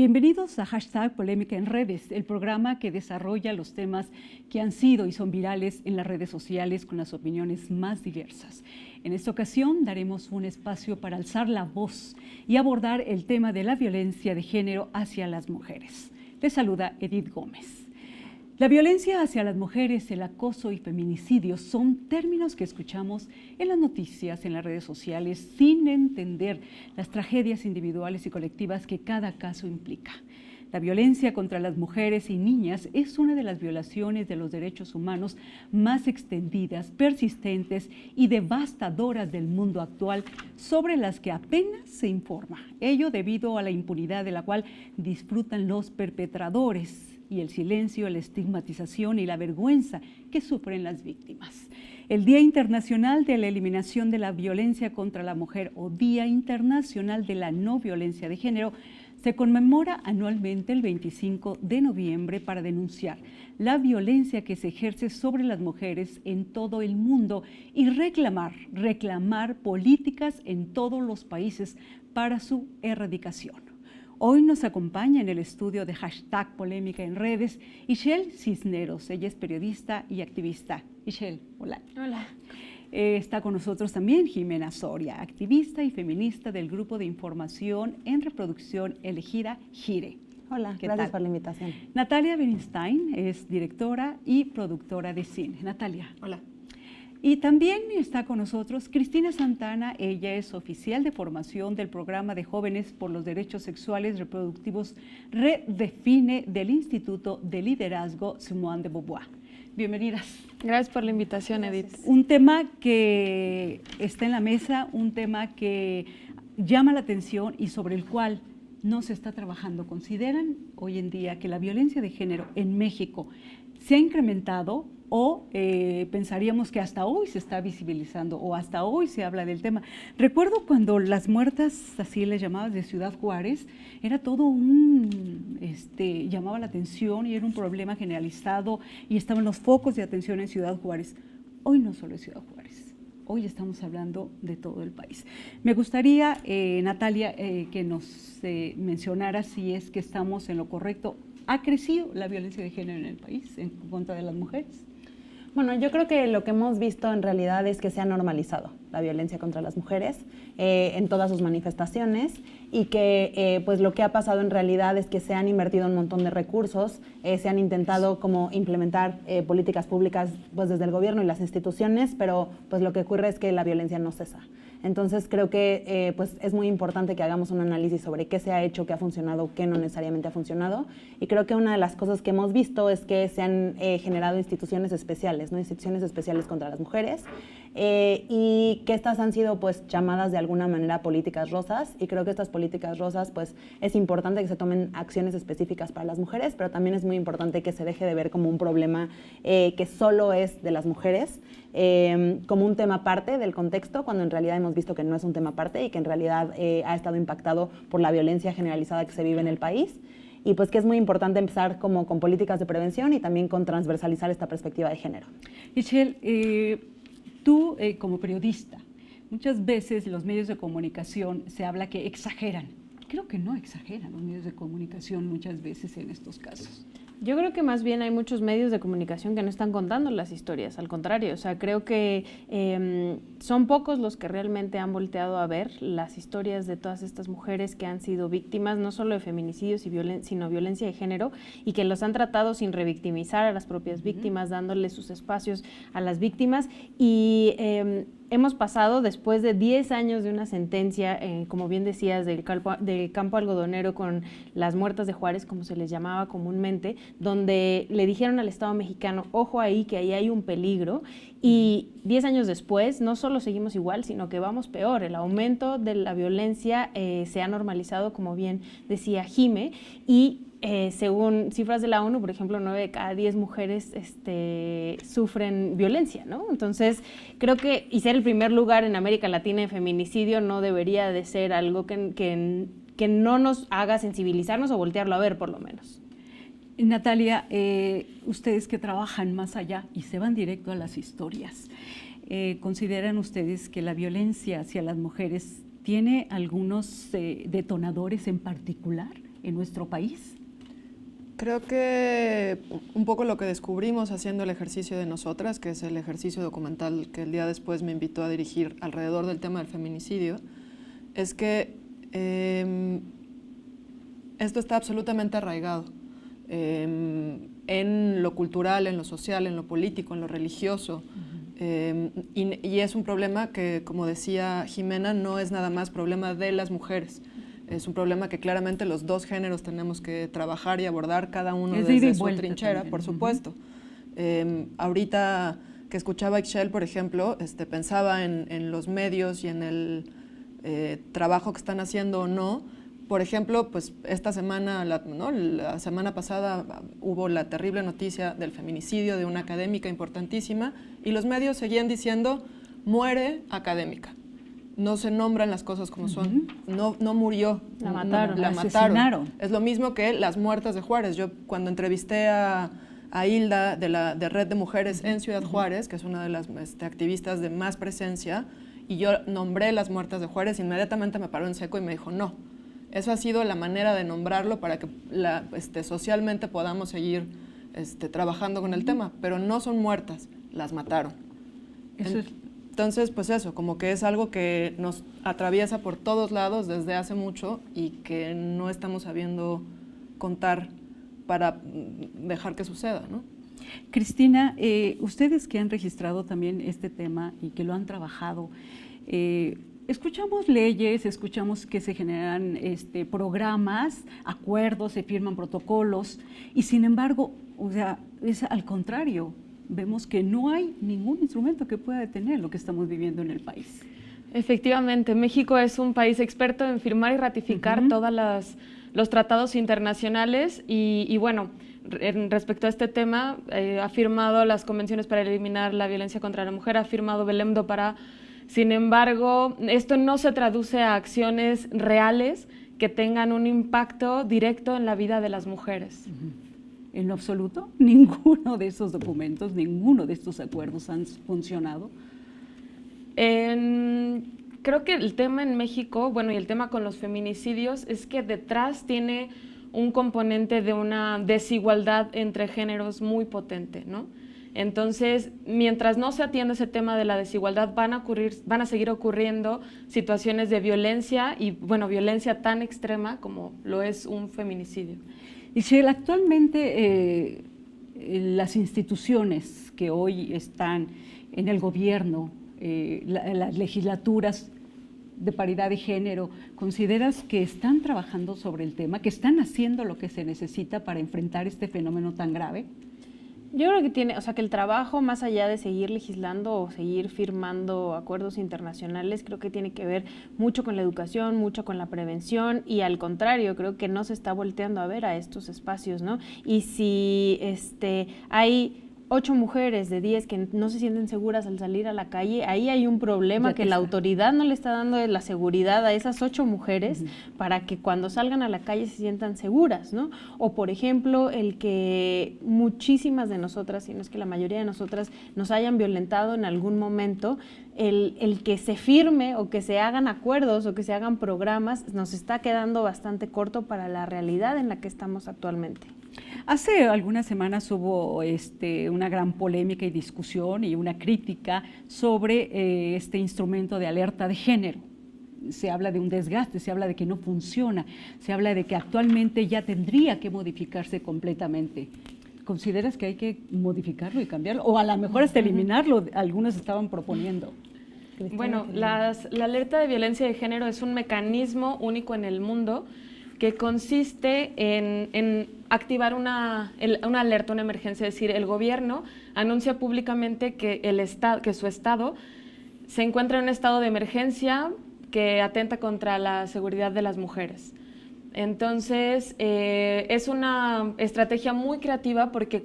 Bienvenidos a Hashtag Polémica en Redes, el programa que desarrolla los temas que han sido y son virales en las redes sociales con las opiniones más diversas. En esta ocasión daremos un espacio para alzar la voz y abordar el tema de la violencia de género hacia las mujeres. Les saluda Edith Gómez. La violencia hacia las mujeres, el acoso y feminicidios son términos que escuchamos en las noticias, en las redes sociales, sin entender las tragedias individuales y colectivas que cada caso implica. La violencia contra las mujeres y niñas es una de las violaciones de los derechos humanos más extendidas, persistentes y devastadoras del mundo actual, sobre las que apenas se informa. Ello debido a la impunidad de la cual disfrutan los perpetradores y el silencio, la estigmatización y la vergüenza que sufren las víctimas. El Día Internacional de la Eliminación de la Violencia contra la Mujer o Día Internacional de la No Violencia de Género se conmemora anualmente el 25 de noviembre para denunciar la violencia que se ejerce sobre las mujeres en todo el mundo y reclamar políticas en todos los países para su erradicación. Hoy nos acompaña en el estudio de Hashtag Polémica en Redes Ishel Cisneros. Ella es periodista y activista. Ishel, hola. Hola. Está con nosotros también Jimena Soria, activista y feminista del Grupo de Información en Reproducción Elegida, GIRE. Hola, gracias por la invitación. Natalia Bernstein es directora y productora de cine. Natalia. Hola. Y también está con nosotros Cristina Santana. Ella es oficial de formación del Programa de Jóvenes por los Derechos Sexuales Reproductivos Redefine del Instituto de Liderazgo Simone de Beauvoir. Bienvenidas. Gracias por la invitación, Edith. Un tema que está en la mesa, un tema que llama la atención y sobre el cual no se está trabajando. ¿Consideran hoy en día que la violencia de género en México se ha incrementado o pensaríamos que hasta hoy se está visibilizando o hasta hoy se habla del tema? Recuerdo cuando las muertas, así les llamabas, de Ciudad Juárez, era todo llamaba la atención y era un problema generalizado y estaban los focos de atención en Ciudad Juárez. Hoy no solo es Ciudad Juárez, hoy estamos hablando de todo el país. Me gustaría, Natalia, que nos mencionara si es que estamos en lo correcto. ¿Ha crecido la violencia de género en el país en contra de las mujeres? Bueno, yo creo que lo que hemos visto en realidad es que se ha normalizado la violencia contra las mujeres en todas sus manifestaciones y que pues lo que ha pasado en realidad es que se han invertido un montón de recursos, se han intentado como implementar políticas públicas pues desde el gobierno y las instituciones, pero pues lo que ocurre es que la violencia no cesa. Entonces creo que pues es muy importante que hagamos un análisis sobre qué se ha hecho, qué ha funcionado, qué no necesariamente ha funcionado. Y creo que una de las cosas que hemos visto es que se han generado instituciones especiales, ¿no? Instituciones especiales contra las mujeres, y que estas han sido pues llamadas de alguna manera políticas rosas. Y creo que estas políticas rosas pues es importante que se tomen acciones específicas para las mujeres, pero también es muy importante que se deje de ver como un problema que solo es de las mujeres, como un tema aparte del contexto, cuando en realidad hemos visto que no es un tema aparte y que en realidad ha estado impactado por la violencia generalizada que se vive en el país. Y pues que es muy importante empezar como con políticas de prevención y también con transversalizar esta perspectiva de género. Ishel, tú como periodista, muchas veces los medios de comunicación se habla que exageran. Creo que no exageran los medios de comunicación muchas veces en estos casos. Yo creo que más bien hay muchos medios de comunicación que no están contando las historias, al contrario, o sea, creo que son pocos los que realmente han volteado a ver las historias de todas estas mujeres que han sido víctimas, no solo de feminicidios, sino violencia de género, y que los han tratado sin revictimizar a las propias víctimas, dándoles sus espacios a las víctimas, y hemos pasado después de 10 años de una sentencia, como bien decías, del campo algodonero con las muertas de Juárez, como se les llamaba comúnmente, donde le dijeron al Estado mexicano, ojo ahí, que ahí hay un peligro, y 10 años después no solo seguimos igual, sino que vamos peor. El aumento de la violencia se ha normalizado, como bien decía Jime, y según cifras de la ONU, por ejemplo, 9 de cada 10 mujeres sufren violencia, ¿no? Entonces, creo que y ser el primer lugar en América Latina en feminicidio no debería de ser algo que no nos haga sensibilizarnos o voltearlo a ver, por lo menos. Natalia, ustedes que trabajan más allá y se van directo a las historias, ¿consideran ustedes que la violencia hacia las mujeres tiene algunos detonadores en particular en nuestro país? Creo que un poco lo que descubrimos haciendo el ejercicio de nosotras, que es el ejercicio documental que el día después me invitó a dirigir alrededor del tema del feminicidio, es que esto está absolutamente arraigado en lo cultural, en lo social, en lo político, en lo religioso. Y es un problema que, como decía Jimena, no es nada más problema de las mujeres. Es un problema que claramente los dos géneros tenemos que trabajar y abordar, cada uno desde su trinchera, también, por supuesto. Ahorita que escuchaba a Ixchel, por ejemplo, pensaba en los medios y en el trabajo que están haciendo o no. Por ejemplo, pues esta semana, la semana pasada hubo la terrible noticia del feminicidio de una académica importantísima y los medios seguían diciendo, muere académica. No se nombran las cosas como son. No murió. La mataron. La mataron. Es lo mismo que las muertas de Juárez. Yo cuando entrevisté a Hilda de Red de Mujeres en Ciudad Juárez, que es una de las activistas de más presencia, y yo nombré las muertas de Juárez, inmediatamente me paró en seco y me dijo, no. Eso ha sido la manera de nombrarlo para que socialmente podamos seguir trabajando con el tema, pero no son muertas, las mataron. Entonces, pues eso, como que es algo que nos atraviesa por todos lados desde hace mucho y que no estamos sabiendo contar para dejar que suceda, ¿no? Cristina, ustedes que han registrado también este tema y que lo han trabajado, escuchamos leyes, escuchamos que se generan programas, acuerdos, se firman protocolos y sin embargo, o sea, es al contrario. Vemos que no hay ningún instrumento que pueda detener lo que estamos viviendo en el país. Efectivamente, México es un país experto en firmar y ratificar todos los tratados internacionales y bueno, respecto a este tema, ha firmado las convenciones para eliminar la violencia contra la mujer, ha firmado Belém do Pará. Sin embargo, esto no se traduce a acciones reales que tengan un impacto directo en la vida de las mujeres. En lo absoluto, ninguno de esos documentos, ninguno de estos acuerdos han funcionado. Creo que el tema en México, bueno, y el tema con los feminicidios es que detrás tiene un componente de una desigualdad entre géneros muy potente, ¿no? Entonces, mientras no se atienda ese tema de la desigualdad, van a seguir ocurriendo situaciones de violencia y, bueno, violencia tan extrema como lo es un feminicidio. Ixchel, actualmente las instituciones que hoy están en el gobierno, las legislaturas de paridad de género, ¿consideras que están trabajando sobre el tema, que están haciendo lo que se necesita para enfrentar este fenómeno tan grave? Yo creo que que el trabajo, más allá de seguir legislando o seguir firmando acuerdos internacionales, creo que tiene que ver mucho con la educación, mucho con la prevención y al contrario, creo que no se está volteando a ver a estos espacios, ¿no? Y si hay 8 mujeres de 10 que no se sienten seguras al salir a la calle, ahí hay un problema que la autoridad no le está dando la seguridad a esas 8 mujeres para que cuando salgan a la calle se sientan seguras, ¿no? O por ejemplo, el que muchísimas de nosotras, si no es que la mayoría de nosotras, nos hayan violentado en algún momento, el que se firme o que se hagan acuerdos o que se hagan programas nos está quedando bastante corto para la realidad en la que estamos actualmente. Hace algunas semanas hubo una gran polémica y discusión y una crítica sobre este instrumento de alerta de género. Se habla de un desgaste, se habla de que no funciona, se habla de que actualmente ya tendría que modificarse completamente. ¿Consideras que hay que modificarlo y cambiarlo? O a lo mejor hasta eliminarlo, algunos estaban proponiendo. Bueno, la alerta de violencia de género es un mecanismo único en el mundo que consiste en activar una alerta, una emergencia, es decir, el gobierno anuncia públicamente que su estado se encuentra en un estado de emergencia que atenta contra la seguridad de las mujeres. Entonces, es una estrategia muy creativa porque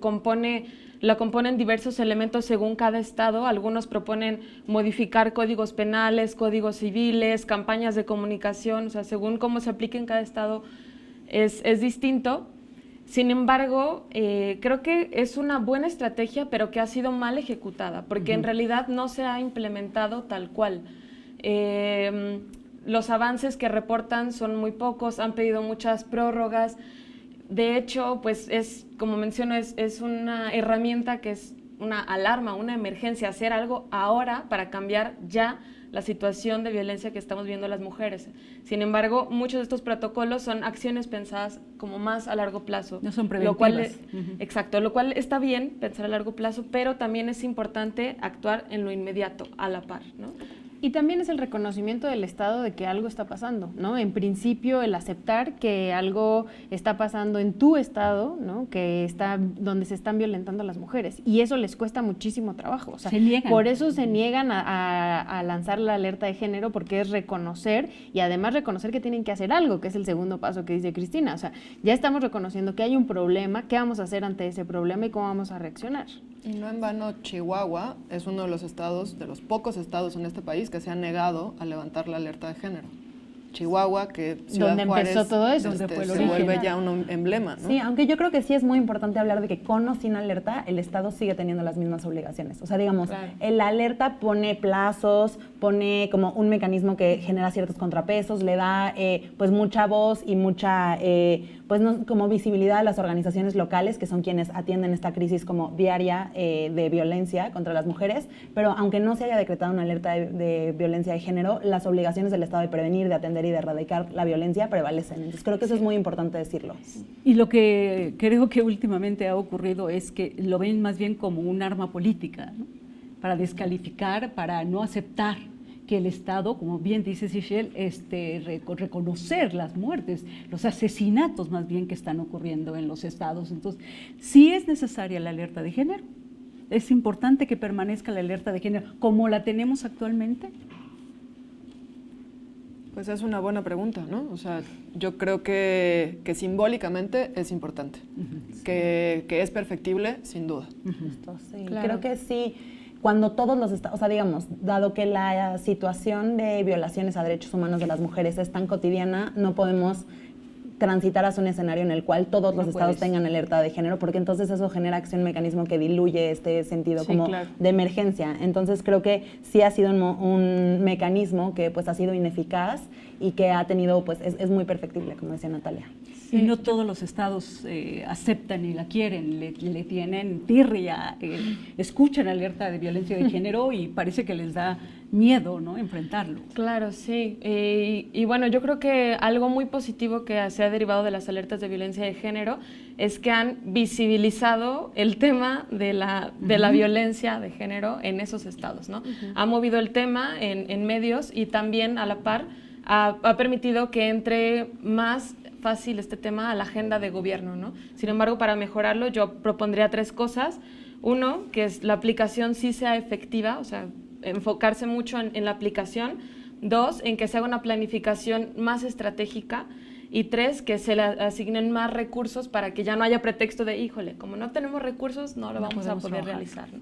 la componen diversos elementos según cada estado. Algunos proponen modificar códigos penales, códigos civiles, campañas de comunicación, o sea, según cómo se aplique en cada estado es distinto. Sin embargo, creo que es una buena estrategia, pero que ha sido mal ejecutada, porque en realidad no se ha implementado tal cual. los avances que reportan son muy pocos, han pedido muchas prórrogas. De hecho, pues es, como menciono, es una herramienta que es una alarma, una emergencia, hacer algo ahora para cambiar ya la situación de violencia que estamos viendo las mujeres. Sin embargo, muchos de estos protocolos son acciones pensadas como más a largo plazo. No son preventivas. Lo cual exacto, lo cual está bien pensar a largo plazo, pero también es importante actuar en lo inmediato, a la par, ¿no? Y también es el reconocimiento del Estado de que algo está pasando, ¿no? En principio, el aceptar que algo está pasando en tu estado, ¿no? Donde se están violentando a las mujeres. Y eso les cuesta muchísimo trabajo. O sea, se niegan. Por eso se niegan a lanzar la alerta de género, porque es reconocer, y además reconocer que tienen que hacer algo, que es el segundo paso que dice Cristina. O sea, ya estamos reconociendo que hay un problema, qué vamos a hacer ante ese problema y cómo vamos a reaccionar. Y no en vano, Chihuahua es uno de los estados, de los pocos estados en este país que se han negado a levantar la alerta de género. Chihuahua, que Ciudad donde Juárez, empezó todo eso, donde fue el se origen. vuelve ya un emblema, ¿no? Sí, aunque yo creo que sí es muy importante hablar de que con o sin alerta, el Estado sigue teniendo las mismas obligaciones. O sea, digamos, Claro. la alerta pone plazos, pone como un mecanismo que genera ciertos contrapesos, le da pues mucha voz y mucha pues no, como visibilidad a las organizaciones locales, que son quienes atienden esta crisis como diaria de violencia contra las mujeres, pero aunque no se haya decretado una alerta de violencia de género, las obligaciones del Estado de prevenir, de atender y de erradicar la violencia prevalecen. Entonces creo que eso es muy importante decirlo. Y lo que creo que últimamente ha ocurrido es que lo ven más bien como un arma política, ¿no? Para descalificar, para no aceptar que el Estado, como bien dice Sichel, reconocer las muertes, los asesinatos más bien que están ocurriendo en los estados. Entonces, sí es necesaria la alerta de género. Es importante que permanezca la alerta de género como la tenemos actualmente. Pues es una buena pregunta, ¿no? O sea, yo creo que simbólicamente es importante, que es perfectible, sin duda. Justo, sí. Claro. Creo que sí, cuando todos los estados, o sea, digamos, dado que la situación de violaciones a derechos humanos de las mujeres es tan cotidiana, no podemos transitar hacia un escenario en el cual todos los estados tengan alerta de género, porque entonces eso genera un mecanismo que diluye este sentido como de emergencia. Entonces creo que sí ha sido un mecanismo que pues ha sido ineficaz y que ha tenido, pues es muy perfectible, como decía Natalia. Y no todos los estados aceptan y la quieren, le tienen tirria, escuchan alerta de violencia de género y parece que les da miedo, ¿no?, enfrentarlo. Claro, sí. Y bueno, yo creo que algo muy positivo que se ha derivado de las alertas de violencia de género es que han visibilizado el tema de la violencia de género en esos estados, ¿no? Ha movido el tema en medios y también a la par ha permitido que entre más fácil este tema a la agenda de gobierno, ¿no? Sin embargo, para mejorarlo yo propondría 3 cosas. Uno, que es la aplicación sí sea efectiva, o sea, enfocarse mucho en la aplicación. 2, en que se haga una planificación más estratégica. Y 3, que se le asignen más recursos para que ya no haya pretexto de, híjole, como no tenemos recursos, no lo vamos a poder realizar, ¿no?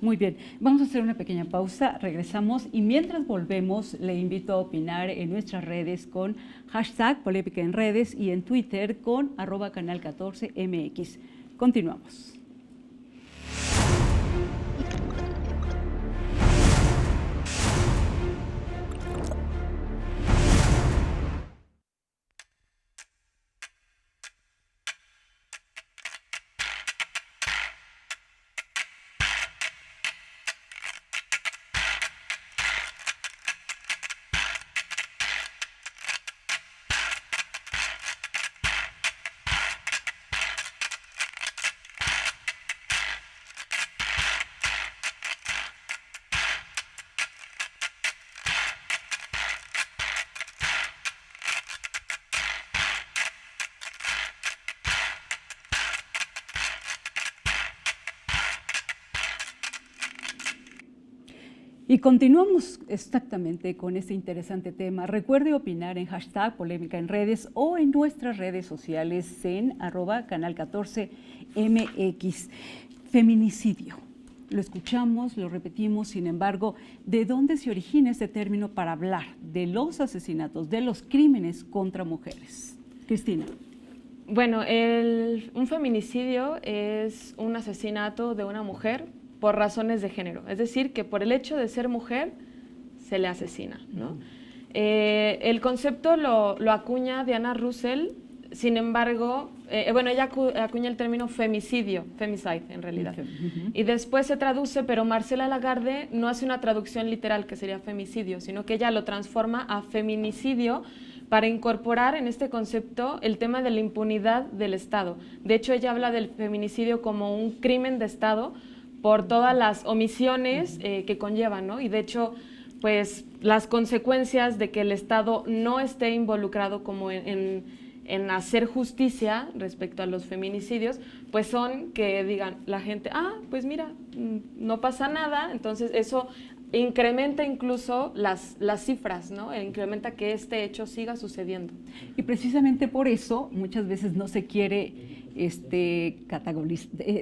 Muy bien, vamos a hacer una pequeña pausa, regresamos y mientras volvemos le invito a opinar en nuestras redes con hashtag Polémica en Redes y en Twitter con @canal14mx. Continuamos. Y continuamos exactamente con este interesante tema. Recuerde opinar en hashtag Polémica en Redes o en nuestras redes sociales en @canal14mx. Feminicidio. Lo escuchamos, lo repetimos, sin embargo, ¿de dónde se origina este término para hablar de los asesinatos, de los crímenes contra mujeres? Cristina. Bueno, un feminicidio es un asesinato de una mujer por razones de género, es decir, que por el hecho de ser mujer se le asesina, ¿no? El concepto lo acuña Diana Russell, sin embargo, ella acuña el término femicidio, femicide en realidad, y después se traduce, pero Marcela Lagarde no hace una traducción literal que sería femicidio, sino que ella lo transforma a feminicidio para incorporar en este concepto el tema de la impunidad del Estado. De hecho, ella habla del feminicidio como un crimen de Estado por todas las omisiones que conllevan, ¿no? Y de hecho, pues las consecuencias de que el Estado no esté involucrado como en hacer justicia respecto a los feminicidios, pues son que digan la gente, pues mira, no pasa nada, entonces eso incrementa incluso las cifras, ¿no? Incrementa que este hecho siga sucediendo. Y precisamente por eso muchas veces no se quiere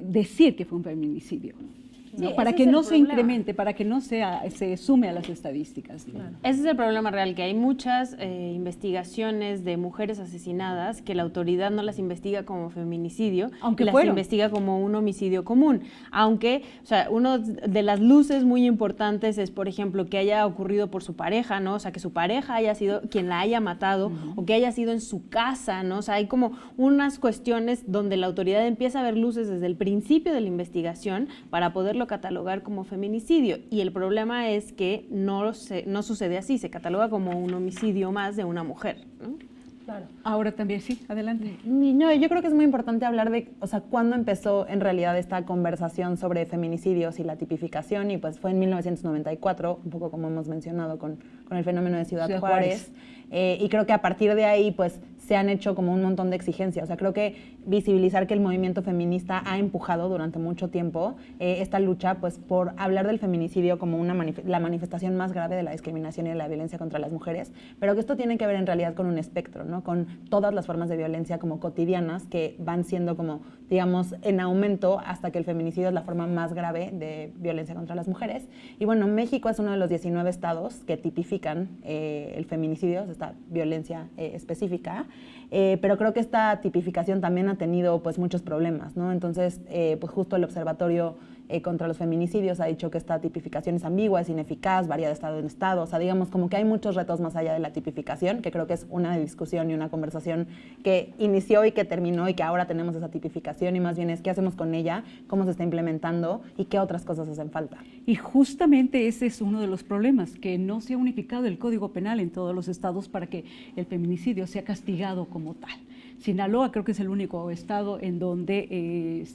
decir que fue un feminicidio, ¿no? Sí, para ese que es el no se problema. incremente, para que no se sume a las estadísticas, ¿no? Claro. Ese es el problema real, que hay muchas investigaciones de mujeres asesinadas que la autoridad no las investiga como feminicidio, Aunque las fueron. investiga como un homicidio común. Aunque, o sea, una de las luces muy importantes es, por ejemplo, que haya ocurrido por su pareja, ¿no? O sea, que su pareja haya sido quien la haya matado o que haya sido en su casa, ¿no? O sea, hay como unas cuestiones donde la autoridad empieza a ver luces desde el principio de la investigación para poderlo catalogar como feminicidio, y el problema es que no sucede así, se cataloga como un homicidio más de una mujer, ¿no? Claro. Ahora también sí, adelante. No, yo creo que es muy importante hablar de, o sea, cuándo empezó en realidad esta conversación sobre feminicidios y la tipificación, y pues fue en 1994, un poco como hemos mencionado con el fenómeno de Ciudad Juárez. Y creo que a partir de ahí, pues, se han hecho como un montón de exigencias. O sea, creo que visibilizar que el movimiento feminista ha empujado durante mucho tiempo esta lucha, pues, por hablar del feminicidio como la manifestación más grave de la discriminación y de la violencia contra las mujeres, pero que esto tiene que ver en realidad con un espectro, ¿no? Con todas las formas de violencia como cotidianas que van siendo como, digamos, en aumento hasta que el feminicidio es la forma más grave de violencia contra las mujeres. Y bueno, México es uno de los 19 estados que tipifican el feminicidio, esta violencia específica, pero creo que esta tipificación también ha tenido pues muchos problemas, ¿no? Entonces, pues justo el Observatorio contra los Feminicidios ha dicho que esta tipificación es ambigua, es ineficaz, varía de estado en estado. O sea, digamos como que hay muchos retos más allá de la tipificación, que creo que es una discusión y una conversación que inició y que terminó y que ahora tenemos esa tipificación, y más bien es qué hacemos con ella, cómo se está implementando y qué otras cosas hacen falta. Y justamente ese es uno de los problemas, que no se ha unificado el Código Penal en todos los estados para que el feminicidio sea castigado como tal. Sinaloa creo que es el único estado en donde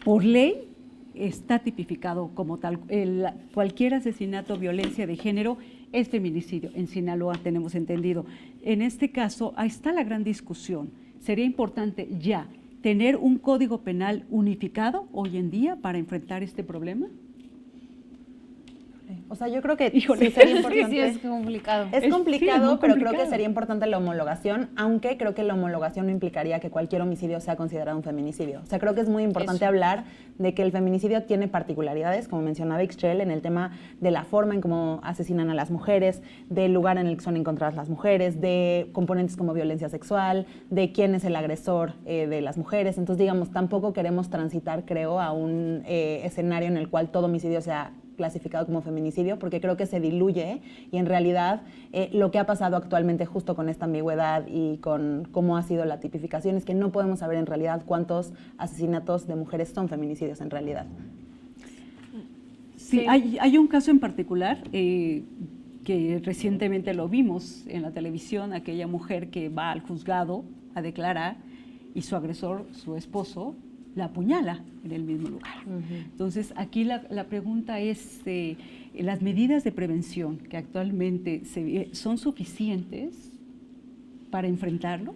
por ley está tipificado como tal. Cualquier asesinato, violencia de género es feminicidio. En Sinaloa tenemos entendido. En este caso, ahí está la gran discusión. Sería importante ya tener un código penal unificado hoy en día para enfrentar este problema. O sea, yo creo que Híjole, sí sería importante. Sí, es complicado. Es complicado, muy pero creo complicado. que sería importante la homologación, aunque creo que la homologación no implicaría que cualquier homicidio sea considerado un feminicidio. O sea, creo que es muy importante hablar de que el feminicidio tiene particularidades, como mencionaba Ixchel, en el tema de la forma en cómo asesinan a las mujeres, del lugar en el que son encontradas las mujeres, de componentes como violencia sexual, de quién es el agresor de las mujeres. Entonces, digamos, tampoco queremos transitar, creo, a un escenario en el cual todo homicidio sea clasificado como feminicidio, porque creo que se diluye y en realidad lo que ha pasado actualmente justo con esta ambigüedad y con cómo ha sido la tipificación es que no podemos saber en realidad cuántos asesinatos de mujeres son feminicidios en realidad. Sí, hay un caso en particular que recientemente lo vimos en la televisión, aquella mujer que va al juzgado a declarar y su agresor, su esposo, la apuñala en el mismo lugar. Entonces, aquí la pregunta es, ¿las medidas de prevención que actualmente son suficientes para enfrentarlo?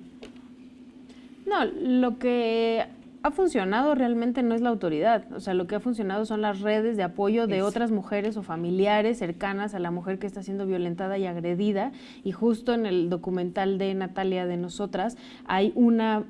No, lo que ha funcionado realmente no es la autoridad, o sea, lo que ha funcionado son las redes de apoyo de otras mujeres o familiares cercanas a la mujer que está siendo violentada y agredida, y justo en el documental de Natalia de Nosotras hay una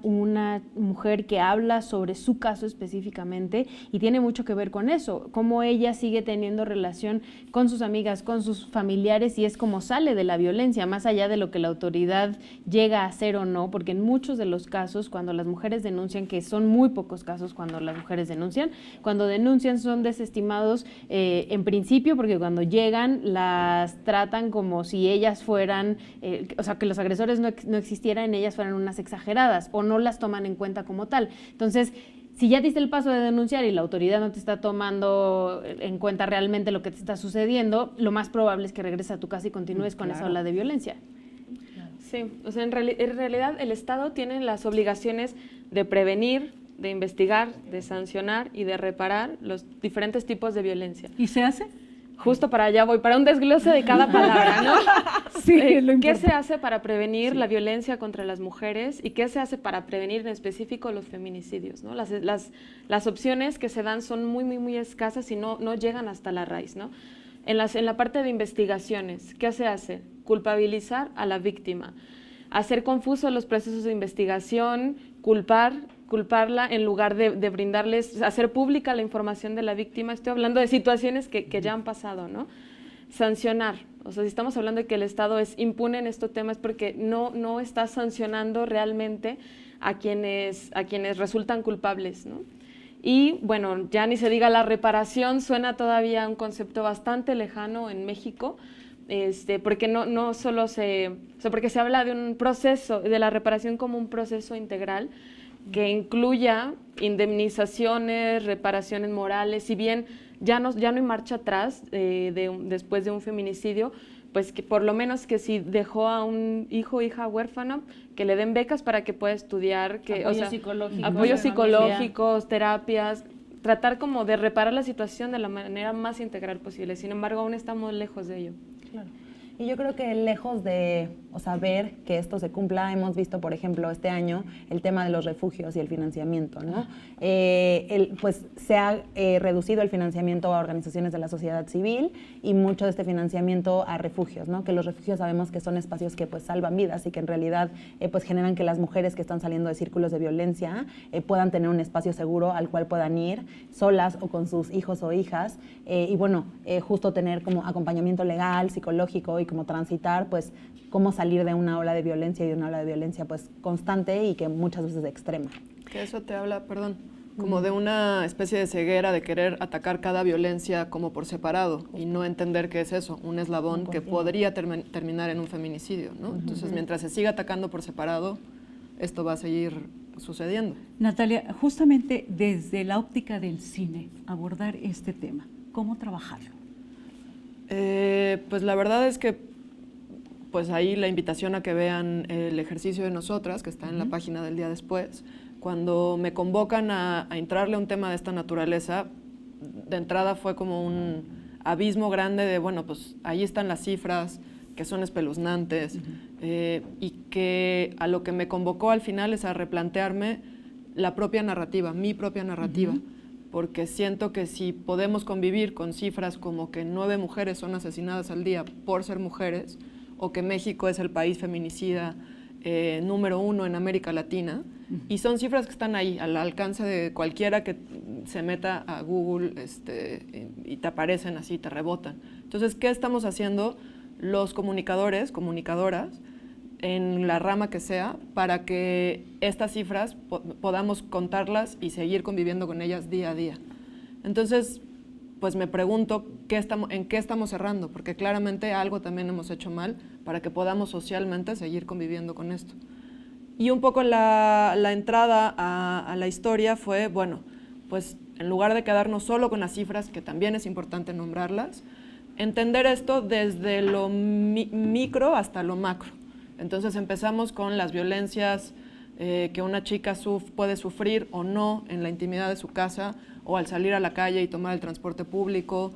mujer que habla sobre su caso específicamente y tiene mucho que ver con eso, cómo ella sigue teniendo relación con sus amigas, con sus familiares, y es como sale de la violencia, más allá de lo que la autoridad llega a hacer o no, porque en muchos de los casos, cuando las mujeres denuncian que son muy muy pocos casos cuando las mujeres denuncian. Cuando denuncian son desestimados en principio porque cuando llegan las tratan como si ellas fueran, o sea, que los agresores no existieran, ellas fueran unas exageradas o no las toman en cuenta como tal. Entonces, si ya diste el paso de denunciar y la autoridad no te está tomando en cuenta realmente lo que te está sucediendo, lo más probable es que regreses a tu casa y continúes con esa ola de violencia. Sí, o sea, en realidad el Estado tiene las obligaciones de prevenir, de investigar, de sancionar y de reparar los diferentes tipos de violencia. ¿Y se hace? Justo para allá voy, para un desglose de cada palabra, ¿no? Sí, lo ¿Qué importante. se hace para prevenir la violencia contra las mujeres y qué se hace para prevenir en específico los feminicidios, ¿no? Las opciones que se dan son muy, muy, muy escasas y no llegan hasta la raíz, ¿no? En la parte de investigaciones, ¿qué se hace? Culpabilizar a la víctima, hacer confusos los procesos de investigación, culparla en lugar de brindarles, hacer pública la información de la víctima. Estoy hablando de situaciones que ya han pasado, ¿no? Sancionar, o sea, si estamos hablando de que el Estado es impune en estos temas porque no está sancionando realmente a quienes resultan culpables, ¿no? Y bueno, ya ni se diga la reparación, suena todavía un concepto bastante lejano en México, porque no solo porque se habla de un proceso, de la reparación como un proceso integral que incluya indemnizaciones, reparaciones morales, si bien ya no hay marcha atrás después de un feminicidio, pues que por lo menos que si dejó a un hijo o hija huérfano, que le den becas para que pueda estudiar, apoyos psicológicos, terapias, tratar como de reparar la situación de la manera más integral posible. Sin embargo, aún estamos lejos de ello. Claro. Y yo creo que lejos de ver que esto se cumpla, hemos visto, por ejemplo, este año el tema de los refugios y el financiamiento, ¿no? Pues se ha reducido el financiamiento a organizaciones de la sociedad civil y mucho de este financiamiento a refugios, ¿no? Que los refugios sabemos que son espacios que pues salvan vidas y que en realidad pues generan que las mujeres que están saliendo de círculos de violencia puedan tener un espacio seguro al cual puedan ir solas o con sus hijos o hijas y bueno, justo tener como acompañamiento legal, psicológico y como transitar, pues, cómo salir de una ola de violencia y de una ola de violencia, pues, constante y que muchas veces extrema. Que eso te habla, perdón, como de una especie de ceguera de querer atacar cada violencia como por separado y no entender qué es eso, un eslabón que podría terminar en un feminicidio, ¿no? Entonces, mientras se siga atacando por separado, esto va a seguir sucediendo. Natalia, justamente desde la óptica del cine, abordar este tema, ¿cómo trabajarlo? Pues la verdad es que pues ahí la invitación a que vean el ejercicio de nosotras, que está en la página del día después. Cuando me convocan a entrarle a un tema de esta naturaleza, de entrada fue como un abismo grande de, bueno, pues ahí están las cifras, que son espeluznantes, y que a lo que me convocó al final es a replantearme la propia narrativa, mi propia narrativa. Porque siento que si podemos convivir con cifras como que 9 mujeres son asesinadas al día por ser mujeres, o que México es el país feminicida número 1 en América Latina, y son cifras que están ahí, al alcance de cualquiera que se meta a Google y te aparecen así, te rebotan. Entonces, ¿qué estamos haciendo los comunicadores, comunicadoras, en la rama que sea, para que estas cifras podamos contarlas y seguir conviviendo con ellas día a día? Entonces, pues me pregunto en qué estamos errando, porque claramente algo también hemos hecho mal para que podamos socialmente seguir conviviendo con esto. Y un poco la entrada a la historia fue, bueno, pues en lugar de quedarnos solo con las cifras, que también es importante nombrarlas, entender esto desde lo micro hasta lo macro. Entonces empezamos con las violencias que una chica puede sufrir o no en la intimidad de su casa, o al salir a la calle y tomar el transporte público,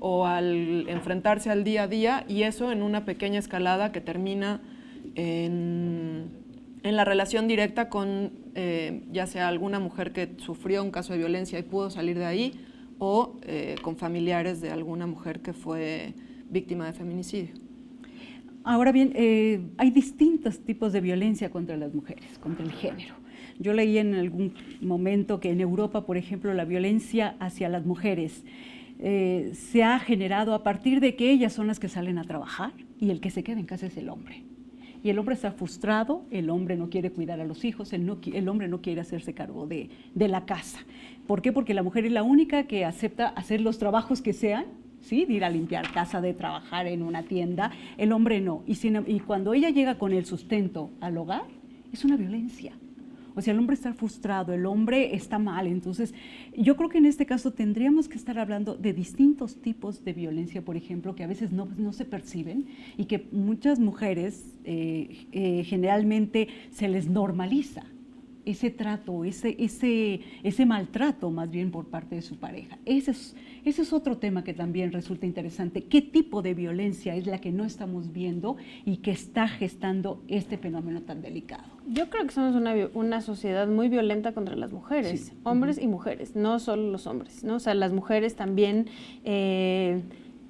o al enfrentarse al día a día, y eso en una pequeña escalada que termina en la relación directa con ya sea alguna mujer que sufrió un caso de violencia y pudo salir de ahí, o con familiares de alguna mujer que fue víctima de feminicidio. Ahora bien, hay distintos tipos de violencia contra las mujeres, contra el género. Yo leí en algún momento que en Europa, por ejemplo, la violencia hacia las mujeres se ha generado a partir de que ellas son las que salen a trabajar y el que se queda en casa es el hombre. y el hombre está frustrado, el hombre no quiere cuidar a los hijos, el hombre no quiere hacerse cargo de la casa. ¿Por qué? Porque la mujer es la única que acepta hacer los trabajos que sean, ¿sí? De ir a limpiar casa, de trabajar en una tienda, el hombre no. Y cuando ella llega con el sustento al hogar, es una violencia. O sea, el hombre está frustrado, el hombre está mal. Entonces, yo creo que en este caso tendríamos que estar hablando de distintos tipos de violencia, por ejemplo, que a veces no se perciben y que muchas mujeres generalmente se les normaliza ese trato, ese maltrato más bien por parte de su pareja. Ese es otro tema que también resulta interesante. ¿Qué tipo de violencia es la que no estamos viendo y que está gestando este fenómeno tan delicado? Yo creo que somos una sociedad muy violenta contra las mujeres, sí. Hombres y mujeres, no solo los hombres, ¿no? O sea, las mujeres también...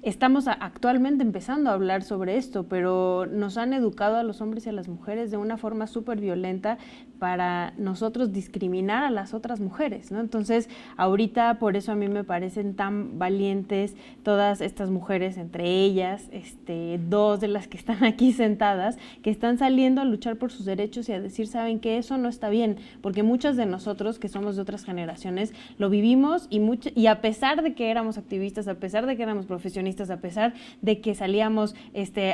Estamos actualmente empezando a hablar sobre esto, pero nos han educado a los hombres y a las mujeres de una forma súper violenta para nosotros discriminar a las otras mujeres, ¿no? Entonces, ahorita por eso a mí me parecen tan valientes todas estas mujeres, entre ellas, dos de las que están aquí sentadas, que están saliendo a luchar por sus derechos y a decir, ¿saben qué? Eso no está bien, porque muchas de nosotros, que somos de otras generaciones, lo vivimos y a pesar de que éramos activistas, a pesar de que éramos profesionistas, a pesar de que salíamos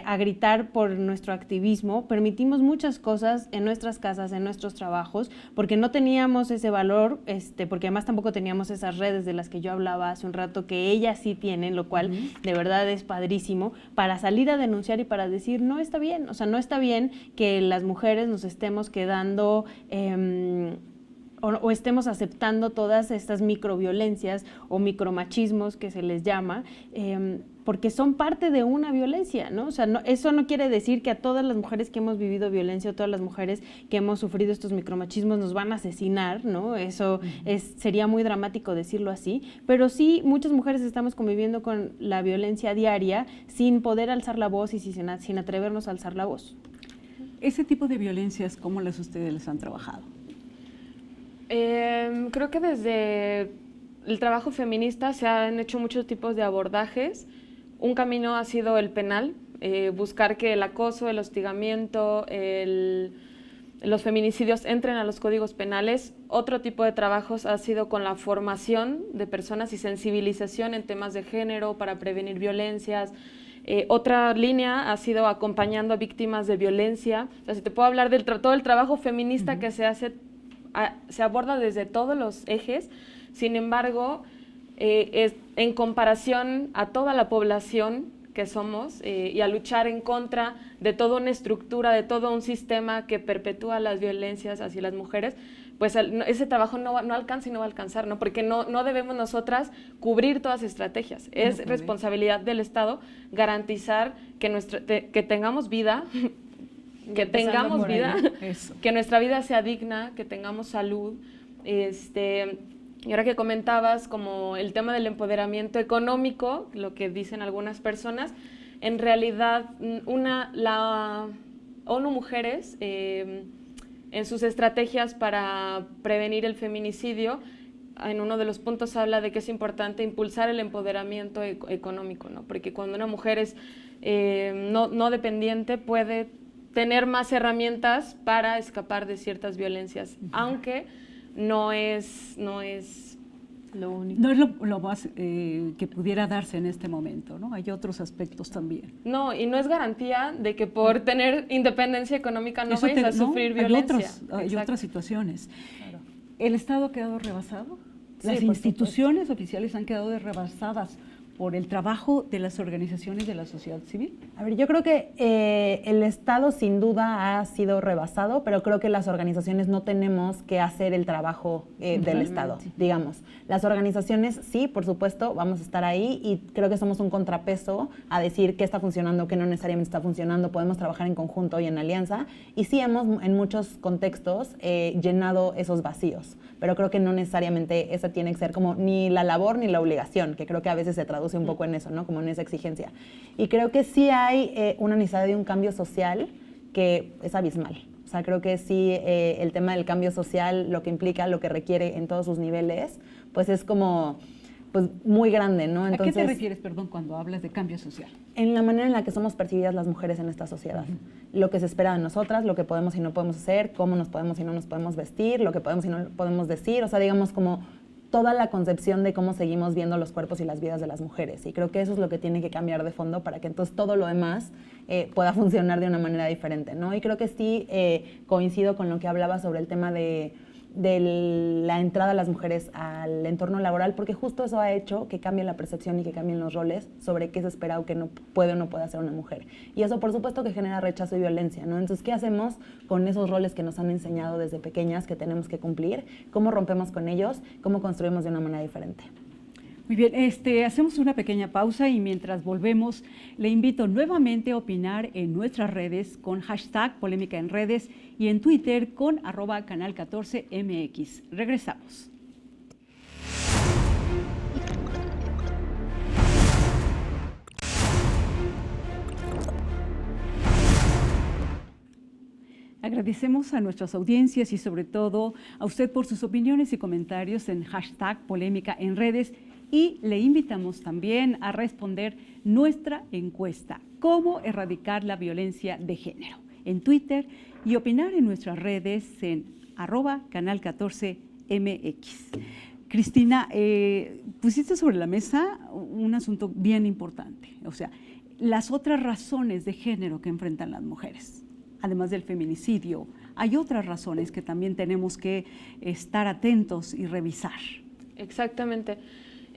a gritar por nuestro activismo, permitimos muchas cosas en nuestras casas, en nuestros trabajos, porque no teníamos ese valor, porque además tampoco teníamos esas redes de las que yo hablaba hace un rato, que ellas sí tienen, lo cual de verdad es padrísimo, para salir a denunciar y para decir, no está bien, o sea, no está bien que las mujeres nos estemos quedando... o estemos aceptando todas estas microviolencias o micromachismos que se les llama, porque son parte de una violencia, ¿no? O sea, eso no quiere decir que a todas las mujeres que hemos vivido violencia o todas las mujeres que hemos sufrido estos micromachismos nos van a asesinar, ¿no? Eso sería muy dramático decirlo así, pero sí muchas mujeres estamos conviviendo con la violencia diaria sin poder alzar la voz y sin atrevernos a alzar la voz. Ese tipo de violencias, ¿cómo ustedes les han trabajado? Creo que desde el trabajo feminista se han hecho muchos tipos de abordajes. Un camino ha sido el penal, buscar que el acoso, el hostigamiento, los feminicidios entren a los códigos penales. Otro tipo de trabajos ha sido con la formación de personas y sensibilización en temas de género para prevenir violencias. Otra línea ha sido acompañando a víctimas de violencia. O sea, si te puedo hablar del todo el trabajo feminista que se hace, se aborda desde todos los ejes. Sin embargo, en comparación a toda la población que somos y a luchar en contra de toda una estructura, de todo un sistema que perpetúa las violencias hacia las mujeres, pues ese trabajo no alcanza y no va a alcanzar, ¿no? Porque no debemos nosotras cubrir todas las estrategias. Es responsabilidad del Estado garantizar que tengamos vida, que nuestra vida sea digna, que tengamos salud. Y ahora que comentabas como el tema del empoderamiento económico, lo que dicen algunas personas, en realidad la ONU Mujeres, en sus estrategias para prevenir el feminicidio, en uno de los puntos habla de que es importante impulsar el empoderamiento económico, ¿no? Porque cuando una mujer es no dependiente puede tener más herramientas para escapar de ciertas violencias, aunque no es lo único. No es lo más que pudiera darse en este momento, ¿no? Hay otros aspectos también. No, y no es garantía de que por tener independencia económica no vayas a sufrir violencia. Hay otras situaciones. Claro. ¿El Estado ha quedado rebasado? Las Sí, instituciones oficiales han quedado rebasadas por el trabajo de las organizaciones de la sociedad civil. A ver, yo creo que el Estado sin duda ha sido rebasado, pero creo que las organizaciones no tenemos que hacer el trabajo del Estado, digamos. Las organizaciones, sí, por supuesto, vamos a estar ahí y creo que somos un contrapeso a decir qué está funcionando, qué no necesariamente está funcionando, podemos trabajar en conjunto y en alianza, y sí hemos en muchos contextos llenado esos vacíos, pero creo que no necesariamente esa tiene que ser como ni la labor ni la obligación, que creo que a veces se traduce un poco en eso, ¿no? Como en esa exigencia. Y creo que sí hay una necesidad de un cambio social que es abismal. O sea, creo que sí el tema del cambio social, lo que implica, lo que requiere en todos sus niveles, pues es como pues muy grande, ¿no? Entonces, ¿a qué te refieres, perdón, cuando hablas de cambio social? En la manera en la que somos percibidas las mujeres en esta sociedad. Lo que se espera de nosotras, lo que podemos y no podemos hacer, cómo nos podemos y no nos podemos vestir, lo que podemos y no podemos decir, o sea, digamos como toda la concepción de cómo seguimos viendo los cuerpos y las vidas de las mujeres. Y creo que eso es lo que tiene que cambiar de fondo para que entonces todo lo demás pueda funcionar de una manera diferente, ¿no? Y creo que sí coincido con lo que hablaba sobre el tema de la entrada de las mujeres al entorno laboral, porque justo eso ha hecho que cambie la percepción y que cambien los roles sobre qué se espera o qué no puede o no puede hacer una mujer. Y eso, por supuesto, que genera rechazo y violencia, ¿no? Entonces, ¿qué hacemos con esos roles que nos han enseñado desde pequeñas que tenemos que cumplir? ¿Cómo rompemos con ellos? ¿Cómo construimos de una manera diferente? Muy bien, hacemos una pequeña pausa y mientras volvemos, le invito nuevamente a opinar en nuestras redes con hashtag Polémica en Redes y en Twitter con @canal14mx. Regresamos. Agradecemos a nuestras audiencias y sobre todo a usted por sus opiniones y comentarios en hashtag Polémica en Redes. Y le invitamos también a responder nuestra encuesta, ¿cómo erradicar la violencia de género? En Twitter y opinar en nuestras redes en @canal14mx. Cristina, pusiste sobre la mesa un asunto bien importante, o sea, las otras razones de género que enfrentan las mujeres, además del feminicidio, hay otras razones que también tenemos que estar atentos y revisar. Exactamente.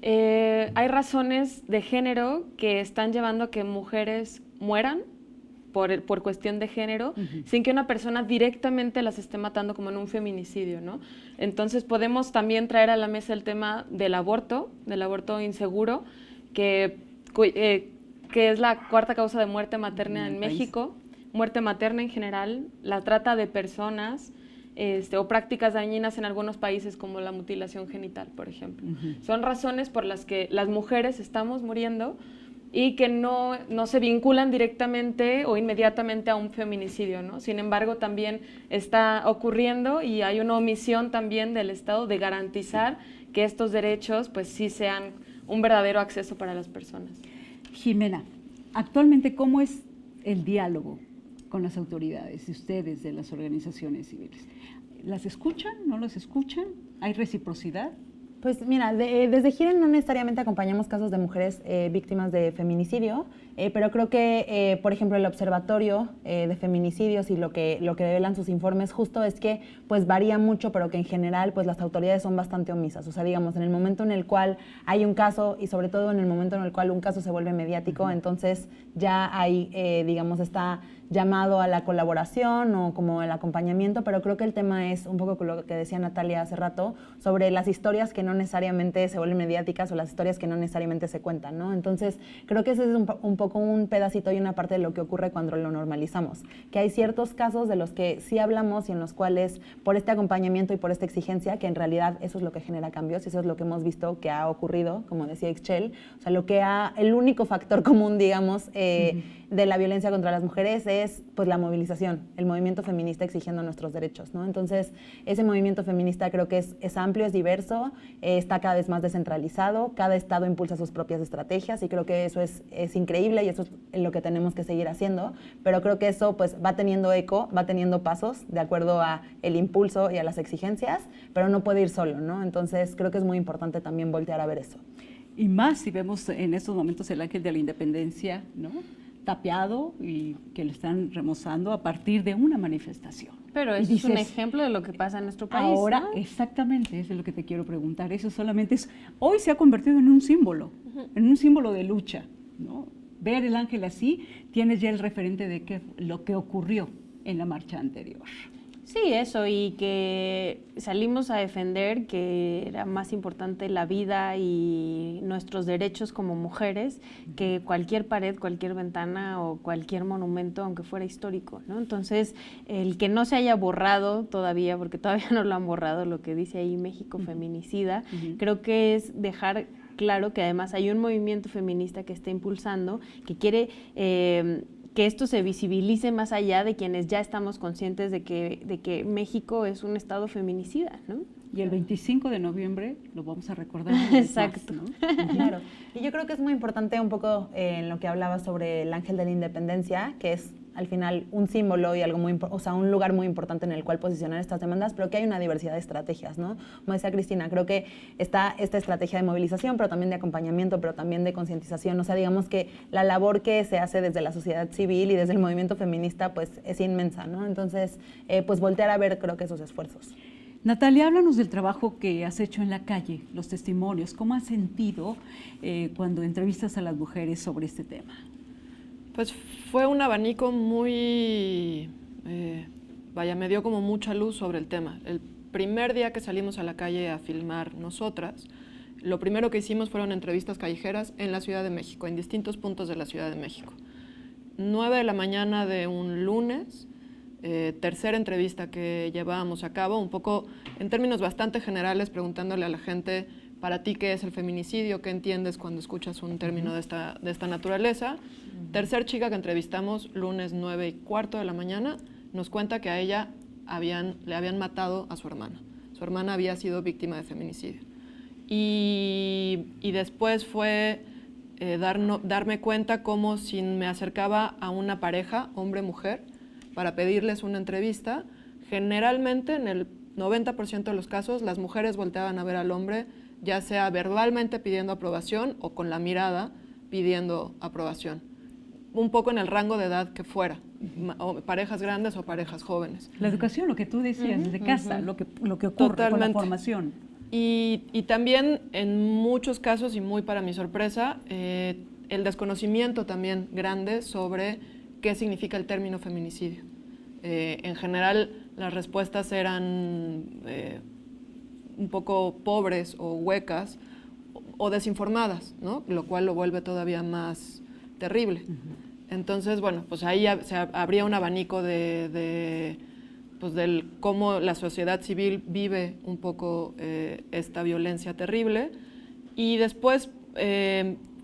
Hay razones de género que están llevando a que mujeres mueran por cuestión de género, sin que una persona directamente las esté matando como en un feminicidio, ¿no? Entonces podemos también traer a la mesa el tema del aborto inseguro, que es la cuarta causa de muerte materna en México, muerte materna en general, la trata de personas, o prácticas dañinas en algunos países como la mutilación genital, por ejemplo. Son razones por las que las mujeres estamos muriendo y que no se vinculan directamente o inmediatamente a un feminicidio, ¿no? Sin embargo, también está ocurriendo y hay una omisión también del Estado de garantizar que estos derechos pues sí sean un verdadero acceso para las personas. Jimena, actualmente, ¿cómo es el diálogo con las autoridades de ustedes, de las organizaciones civiles? ¿Las escuchan? ¿No las escuchan? ¿Hay reciprocidad? Pues mira, desde Giren no necesariamente acompañamos casos de mujeres víctimas de feminicidio, pero creo que, por ejemplo, el Observatorio de Feminicidios y lo que develan sus informes justo es que pues varía mucho, pero que en general pues las autoridades son bastante omisas. O sea, digamos, en el momento en el cual hay un caso y sobre todo en el momento en el cual un caso se vuelve mediático, entonces ya hay, digamos, está llamado a la colaboración o como el acompañamiento, pero creo que el tema es un poco con lo que decía Natalia hace rato, sobre las historias que no necesariamente se vuelven mediáticas o las historias que no necesariamente se cuentan, ¿no? Entonces, creo que ese es un poco un pedacito y una parte de lo que ocurre cuando lo normalizamos, que hay ciertos casos de los que sí hablamos y en los cuales, por este acompañamiento y por esta exigencia, que en realidad eso es lo que genera cambios y eso es lo que hemos visto que ha ocurrido, como decía Ixchel, o sea, el único factor común, digamos, de la violencia contra las mujeres es pues la movilización, el movimiento feminista exigiendo nuestros derechos, ¿no? Entonces, ese movimiento feminista creo que es amplio, es diverso, está cada vez más descentralizado, cada estado impulsa sus propias estrategias y creo que eso es increíble y eso es lo que tenemos que seguir haciendo, pero creo que eso pues va teniendo eco, va teniendo pasos de acuerdo a el impulso y a las exigencias, pero no puede ir solo, ¿no? Entonces, creo que es muy importante también voltear a ver eso. Y más si vemos en estos momentos el ángel de la independencia, ¿no?, tapiado y que lo están remozando a partir de una manifestación. Pero eso es un ejemplo de lo que pasa en nuestro país. Ahora, ¿no? Exactamente, eso es lo que te quiero preguntar. Eso solamente hoy se ha convertido en un símbolo de lucha, ¿no? Ver el ángel así, tienes ya el referente de lo que ocurrió en la marcha anterior. Sí, eso, y que salimos a defender que era más importante la vida y nuestros derechos como mujeres que cualquier pared, cualquier ventana o cualquier monumento, aunque fuera histórico, ¿no? Entonces, el que no se haya borrado todavía, porque todavía no lo han borrado, lo que dice ahí México Feminicida, creo que es dejar claro que además hay un movimiento feminista que está impulsando, que quiere que esto se visibilice más allá de quienes ya estamos conscientes de que México es un estado feminicida, ¿no? Y el 25 de noviembre lo vamos a recordar. Una vez Exacto. más, ¿no? Claro. Y yo creo que es muy importante un poco en lo que hablaba sobre el ángel de la independencia, que es al final un símbolo y algo muy, o sea, un lugar muy importante en el cual posicionar estas demandas, pero que hay una diversidad de estrategias, ¿no? Como decía Cristina, creo que está esta estrategia de movilización, pero también de acompañamiento, pero también de concientización. O sea, digamos que la labor que se hace desde la sociedad civil y desde el movimiento feminista, pues es inmensa, ¿no? Entonces, pues voltear a ver, creo que esos esfuerzos. Natalia, háblanos del trabajo que has hecho en la calle, los testimonios. ¿Cómo has sentido cuando entrevistas a las mujeres sobre este tema? Pues fue un abanico muy, me dio como mucha luz sobre el tema. El primer día que salimos a la calle a filmar nosotras, lo primero que hicimos fueron entrevistas callejeras en la Ciudad de México, en distintos puntos de la Ciudad de México. 9 de la mañana de un lunes, tercera entrevista que llevábamos a cabo, un poco en términos bastante generales, preguntándole a la gente, para ti, ¿qué es el feminicidio? ¿Qué entiendes cuando escuchas un término de esta naturaleza? Tercer chica que entrevistamos, lunes 9:15 de la mañana, nos cuenta que a ella le habían matado a su hermana. Su hermana había sido víctima de feminicidio. Y después fue darme cuenta cómo si me acercaba a una pareja, hombre-mujer, para pedirles una entrevista, generalmente en el 90% de los casos las mujeres volteaban a ver al hombre, ya sea verbalmente pidiendo aprobación o con la mirada pidiendo aprobación. Un poco en el rango de edad que fuera, o parejas grandes o parejas jóvenes. La educación, lo que tú decías, desde casa, lo que ocurre Totalmente. con la formación. Y también en muchos casos, y muy para mi sorpresa, el desconocimiento también grande sobre qué significa el término feminicidio. En general, las respuestas eran un poco pobres o huecas o desinformadas, ¿no? Lo cual lo vuelve todavía más terrible. Entonces, bueno, pues ahí se abría un abanico pues del cómo la sociedad civil vive un poco esta violencia terrible. Y después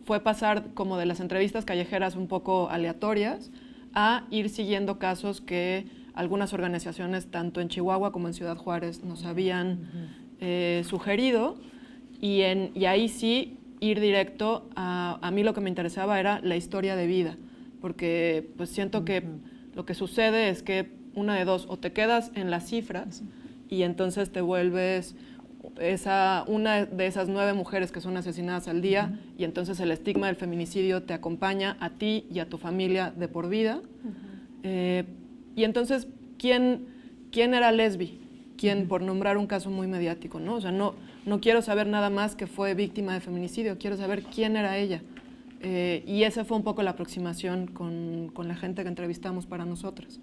fue pasar como de las entrevistas callejeras un poco aleatorias a ir siguiendo casos que algunas organizaciones, tanto en Chihuahua como en Ciudad Juárez, nos habían sugerido. Y ahí sí ir directo a mí lo que me interesaba era la historia de vida, porque pues siento que lo que sucede es que una de dos, o te quedas en las cifras y entonces te vuelves una de esas 9 mujeres que son asesinadas al día y entonces el estigma del feminicidio te acompaña a ti y a tu familia de por vida. Y entonces, ¿quién era Lesbi? ¿Quién, por nombrar un caso muy mediático, ¿no? O sea, no quiero saber nada más que fue víctima de feminicidio, quiero saber quién era ella. Y esa fue un poco la aproximación con la gente que entrevistamos para nosotras.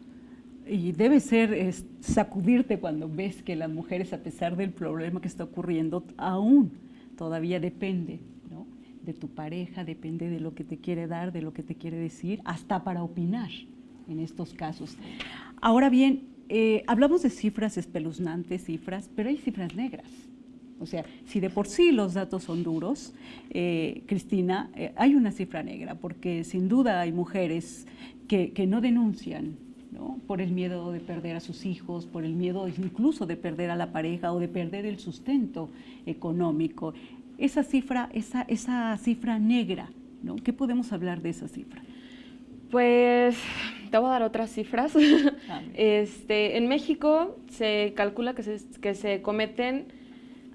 Y debe ser sacudirte cuando ves que las mujeres, a pesar del problema que está ocurriendo, aún todavía depende, ¿no? De tu pareja, depende de lo que te quiere dar, de lo que te quiere decir, hasta para opinar en estos casos. Ahora bien, hablamos de cifras espeluznantes, pero hay cifras negras. O sea, si de por sí los datos son duros, Cristina, hay una cifra negra, porque sin duda hay mujeres que no denuncian, ¿no? Por el miedo de perder a sus hijos, por el miedo incluso de perder a la pareja o de perder el sustento económico. Esa cifra negra, ¿no? ¿Qué podemos hablar de esa cifra? Pues te voy a dar otras cifras. En México se calcula que se cometen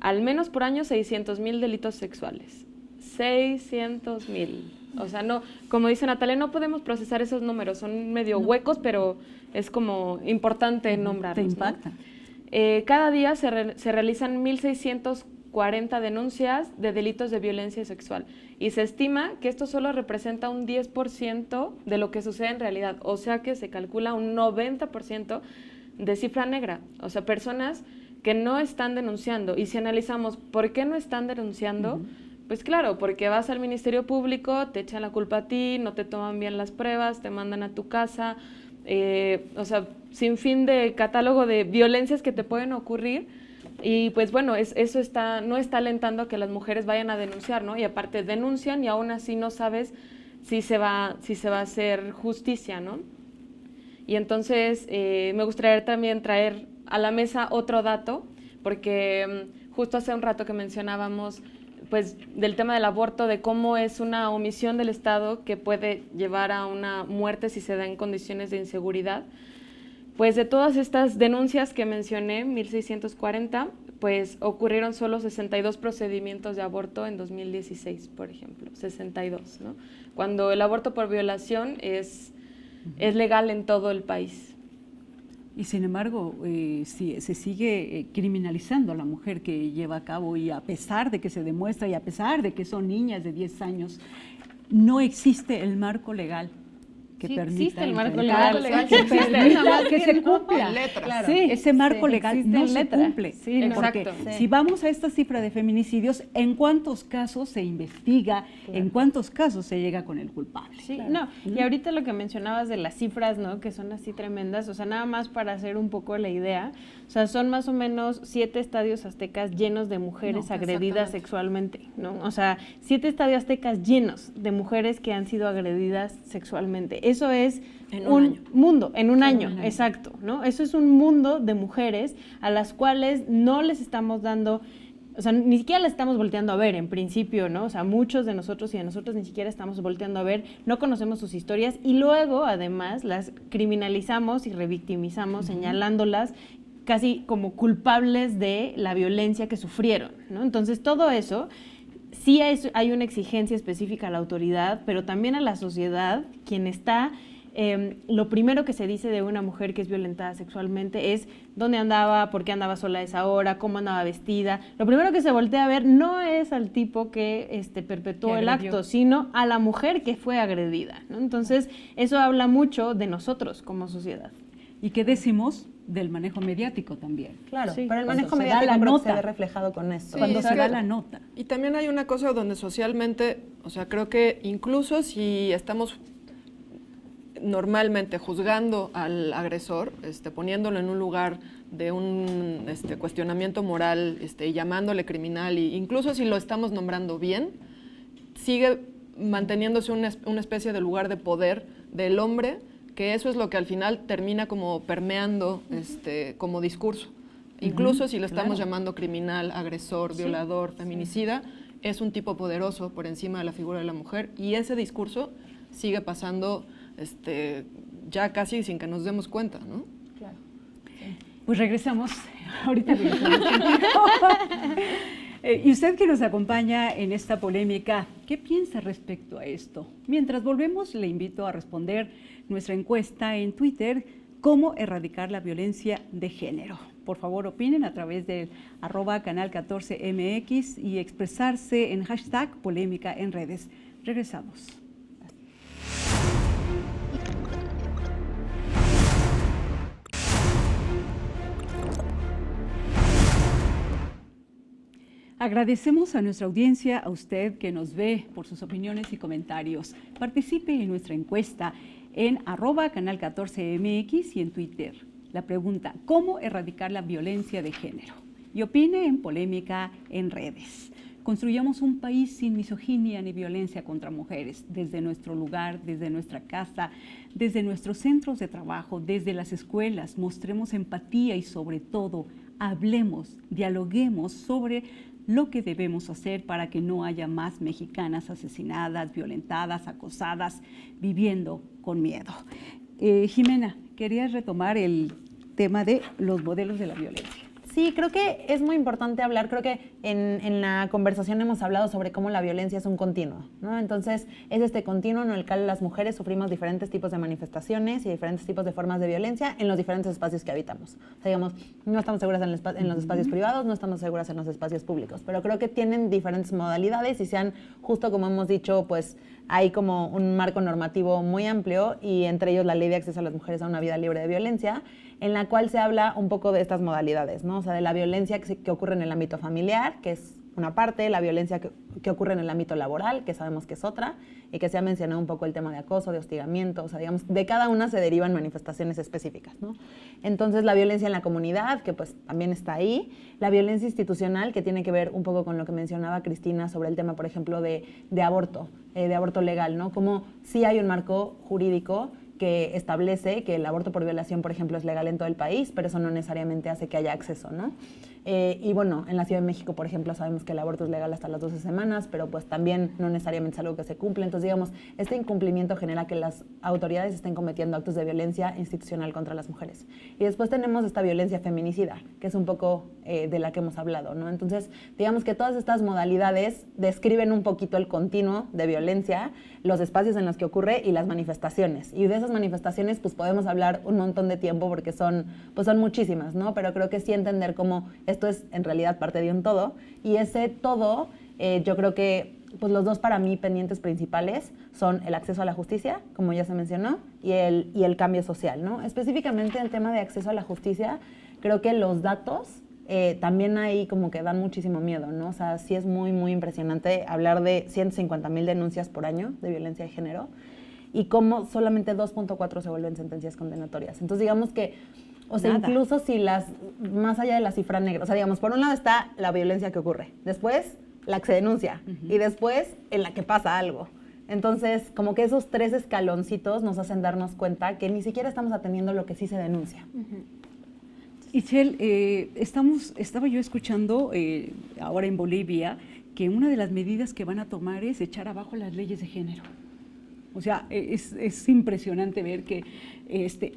al menos por año 600,000 delitos sexuales. 600,000. O sea, no, como dice Natalia, no podemos procesar esos números, son medio huecos, pero es como importante nombrarlos. Te impacta. ¿No? Cada día se realizan 1,640 denuncias de delitos de violencia sexual y se estima que esto solo representa un 10% de lo que sucede en realidad, o sea que se calcula un 90% de cifra negra, o sea, personas que no están denunciando. Y si analizamos por qué no están denunciando, pues claro, porque vas al Ministerio Público, te echan la culpa a ti, no te toman bien las pruebas, te mandan a tu casa, o sea, sin fin de catálogo de violencias que te pueden ocurrir. Y pues bueno, eso no está alentando a que las mujeres vayan a denunciar, ¿no? Y aparte denuncian y aún así no sabes si se va a hacer justicia, ¿no? Y entonces me gustaría también traer a la mesa otro dato, porque justo hace un rato que mencionábamos pues del tema del aborto, de cómo es una omisión del Estado que puede llevar a una muerte si se da en condiciones de inseguridad. Pues de todas estas denuncias que mencioné, 1640, pues ocurrieron solo 62 procedimientos de aborto en 2016, por ejemplo, 62, ¿no? Cuando el aborto por violación es legal en todo el país. Y sin embargo, se sigue criminalizando a la mujer que lleva a cabo, y a pesar de que se demuestra y a pesar de que son niñas de 10 años, no existe el marco legal que Sí, permita existe el marco enfrentar, legal, que sí existe. permita Nada más que se no. cumpla. En letras. Claro. Sí, ese marco Sí, legal existe no en se letra. cumple. Sí, no. Porque Exacto. si vamos a esta cifra de feminicidios, ¿en cuántos casos se investiga? ¿En cuántos casos se llega con el culpable? Sí, no, y ahorita lo que mencionabas de las cifras, ¿no? Que son así tremendas, o sea, nada más para hacer un poco la idea, o sea, son más o menos 7 estadios aztecas llenos de mujeres No, agredidas exactamente. sexualmente, ¿no? O sea, 7 estadios aztecas llenos de mujeres que han sido agredidas sexualmente. Eso es En un año. mundo, en un año, exacto, ¿no? Eso es un mundo de mujeres a las cuales no les estamos dando, o sea, ni siquiera las estamos volteando a ver en principio, ¿no? O sea, muchos de nosotros y de nosotros ni siquiera estamos volteando a ver, no conocemos sus historias y luego, además, las criminalizamos y revictimizamos, señalándolas casi como culpables de la violencia que sufrieron, ¿no? Entonces, todo eso, sí hay una exigencia específica a la autoridad, pero también a la sociedad, quien está... lo primero que se dice de una mujer que es violentada sexualmente es dónde andaba, por qué andaba sola a esa hora, cómo andaba vestida. Lo primero que se voltea a ver no es al tipo que perpetuó Que el agredió. acto, sino a la mujer que fue agredida, ¿no? Entonces, eso habla mucho de nosotros como sociedad. ¿Y qué decimos del manejo mediático también? Claro, Sí. pero el Cuando manejo se da mediático la creo que nota. se ve reflejado con esto. Sí, Cuando es se da que- la nota. Y también hay una cosa donde socialmente, o sea, creo que incluso si estamos normalmente juzgando al agresor, poniéndolo en un lugar de un cuestionamiento moral, y llamándole criminal, e incluso si lo estamos nombrando bien, sigue manteniéndose una especie de lugar de poder del hombre, que eso es lo que al final termina como permeando como discurso. Incluso si lo estamos llamando criminal, agresor, violador, feminicida, es un tipo poderoso por encima de la figura de la mujer, y ese discurso sigue pasando ya casi sin que nos demos cuenta, ¿no? Claro. Pues regresamos, ahorita regresamos contigo. Y usted que nos acompaña en esta polémica, ¿qué piensa respecto a esto? Mientras volvemos, le invito a responder nuestra encuesta en Twitter, ¿cómo erradicar la violencia de género? Por favor, opinen a través del @canal14mx y expresarse en hashtag polémica en redes. Regresamos. Agradecemos a nuestra audiencia, a usted que nos ve, por sus opiniones y comentarios. Participe en nuestra encuesta en @canal14mx y en Twitter. La pregunta, ¿cómo erradicar la violencia de género? Y opine en polémica en redes. Construyamos un país sin misoginia ni violencia contra mujeres, desde nuestro lugar, desde nuestra casa, desde nuestros centros de trabajo, desde las escuelas. Mostremos empatía y sobre todo, hablemos, dialoguemos sobre lo que debemos hacer para que no haya más mexicanas asesinadas, violentadas, acosadas, viviendo con miedo. Jimena, querías retomar el tema de los modelos de la violencia. Sí, creo que es muy importante hablar, creo que en la conversación hemos hablado sobre cómo la violencia es un continuo, ¿no? Entonces, es este continuo en el cual las mujeres sufrimos diferentes tipos de manifestaciones y diferentes tipos de formas de violencia en los diferentes espacios que habitamos. O sea, digamos, no estamos seguras en los espacios privados, no estamos seguras en los espacios públicos, pero creo que tienen diferentes modalidades y sean, justo como hemos dicho, pues hay como un marco normativo muy amplio y entre ellos la Ley de Acceso a las Mujeres a una Vida Libre de Violencia, en la cual se habla un poco de estas modalidades, ¿no? O sea, de la violencia que ocurre en el ámbito familiar, que es una parte, la violencia que ocurre en el ámbito laboral, que sabemos que es otra, y que se ha mencionado un poco el tema de acoso, de hostigamiento, o sea, digamos, de cada una se derivan manifestaciones específicas, ¿no? Entonces, la violencia en la comunidad, que pues también está ahí, la violencia institucional, que tiene que ver un poco con lo que mencionaba Cristina sobre el tema, por ejemplo, de aborto legal, ¿no? Como sí hay un marco jurídico que establece que el aborto por violación, por ejemplo, es legal en todo el país, pero eso no necesariamente hace que haya acceso, ¿no? Y bueno, en la Ciudad de México, por ejemplo, sabemos que el aborto es legal hasta las 12 semanas, pero pues también no necesariamente es algo que se cumple. Entonces, digamos, este incumplimiento genera que las autoridades estén cometiendo actos de violencia institucional contra las mujeres. Y después tenemos esta violencia feminicida, que es un poco de la que hemos hablado, ¿no? Entonces, digamos que todas estas modalidades describen un poquito el continuo de violencia, los espacios en los que ocurre y las manifestaciones. Y de esas manifestaciones, pues podemos hablar un montón de tiempo porque son muchísimas, ¿no? Pero creo que sí entender cómo esto es en realidad parte de un todo. Y ese todo, yo creo que pues los dos para mí pendientes principales son el acceso a la justicia, como ya se mencionó, y el cambio social, ¿no? Específicamente el tema de acceso a la justicia, creo que los datos también ahí como que dan muchísimo miedo, ¿no? O sea, sí es muy, muy impresionante hablar de 150,000 denuncias por año de violencia de género y cómo solamente 2.4 se vuelven sentencias condenatorias. Entonces, digamos que, o sea, Nada. incluso si más allá de la cifra negra, o sea, digamos, por un lado está la violencia que ocurre, después la que se denuncia y después en la que pasa algo. Entonces, como que esos 3 escaloncitos nos hacen darnos cuenta que ni siquiera estamos atendiendo lo que sí se denuncia. Itzel, estaba yo escuchando ahora en Bolivia que una de las medidas que van a tomar es echar abajo las leyes de género. O sea, es impresionante ver que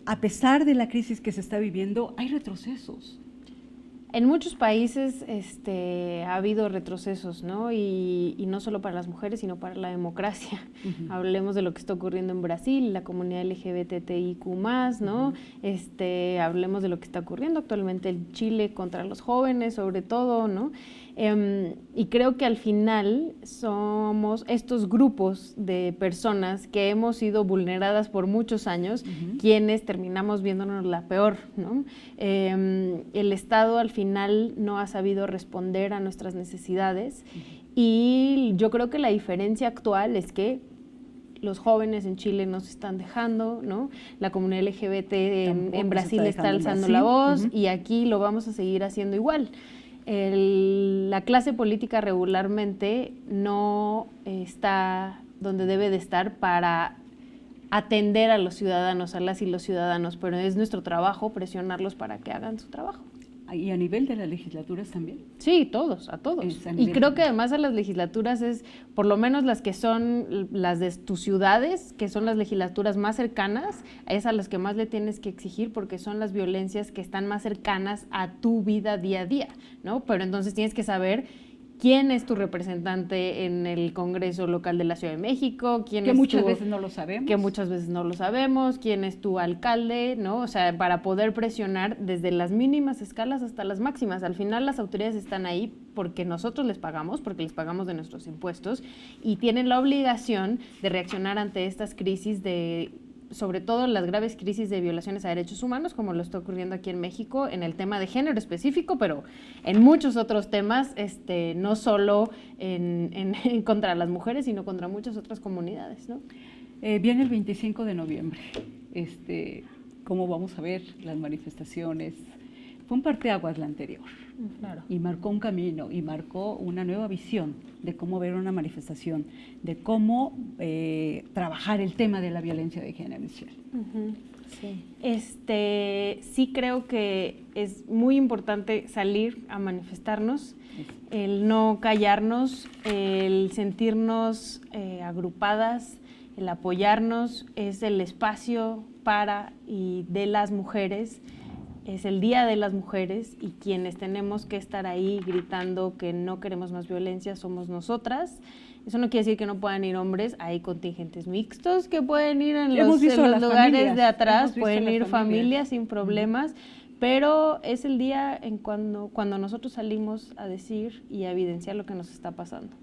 a pesar de la crisis que se está viviendo, hay retrocesos. En muchos países ha habido retrocesos, ¿no? Y no solo para las mujeres, sino para la democracia. Hablemos de lo que está ocurriendo en Brasil, la comunidad LGBTIQ+, ¿no? Hablemos de lo que está ocurriendo actualmente en Chile contra los jóvenes, sobre todo, ¿no? Y creo que al final somos estos grupos de personas que hemos sido vulneradas por muchos años, quienes terminamos viéndonos la peor, ¿no? El Estado al final no ha sabido responder a nuestras necesidades y yo creo que la diferencia actual es que los jóvenes en Chile nos están dejando, ¿no? La comunidad LGBT en Brasil está alzando la voz y aquí lo vamos a seguir haciendo igual. La clase política regularmente no está donde debe de estar para atender a los ciudadanos, a las y los ciudadanos, pero es nuestro trabajo presionarlos para que hagan su trabajo. ¿Y a nivel de las legislaturas también? Sí, todos, a todos. Y creo que además a las legislaturas es, por lo menos las que son las de tus ciudades, que son las legislaturas más cercanas, es a las que más le tienes que exigir porque son las violencias que están más cercanas a tu vida día a día, ¿no? Pero entonces tienes que saber quién es tu representante en el Congreso local de la Ciudad de México, que muchas veces no lo sabemos. Que muchas veces no lo sabemos, quién es tu alcalde, ¿no? O sea, para poder presionar desde las mínimas escalas hasta las máximas. Al final las autoridades están ahí porque nosotros les pagamos, porque les pagamos de nuestros impuestos y tienen la obligación de reaccionar ante estas crisis sobre todo las graves crisis de violaciones a derechos humanos, como lo está ocurriendo aquí en México, en el tema de género específico, pero en muchos otros temas, no solo contra las mujeres, sino contra muchas otras comunidades, ¿no? Viene el 25 de noviembre. ¿Cómo vamos a ver las manifestaciones? Fue un parteaguas la anterior. Claro. Y marcó un camino y marcó una nueva visión de cómo ver una manifestación, de cómo trabajar el tema de la violencia de género. Sí. Sí creo que es muy importante salir a manifestarnos, el no callarnos, el sentirnos agrupadas, el apoyarnos, es el espacio para y de las mujeres. Es el Día de las Mujeres y quienes tenemos que estar ahí gritando que no queremos más violencia somos nosotras. Eso no quiere decir que no puedan ir hombres, hay contingentes mixtos que pueden ir en los lugares de atrás, pueden ir familias sin problemas, pero es el día cuando nosotros salimos a decir y a evidenciar lo que nos está pasando.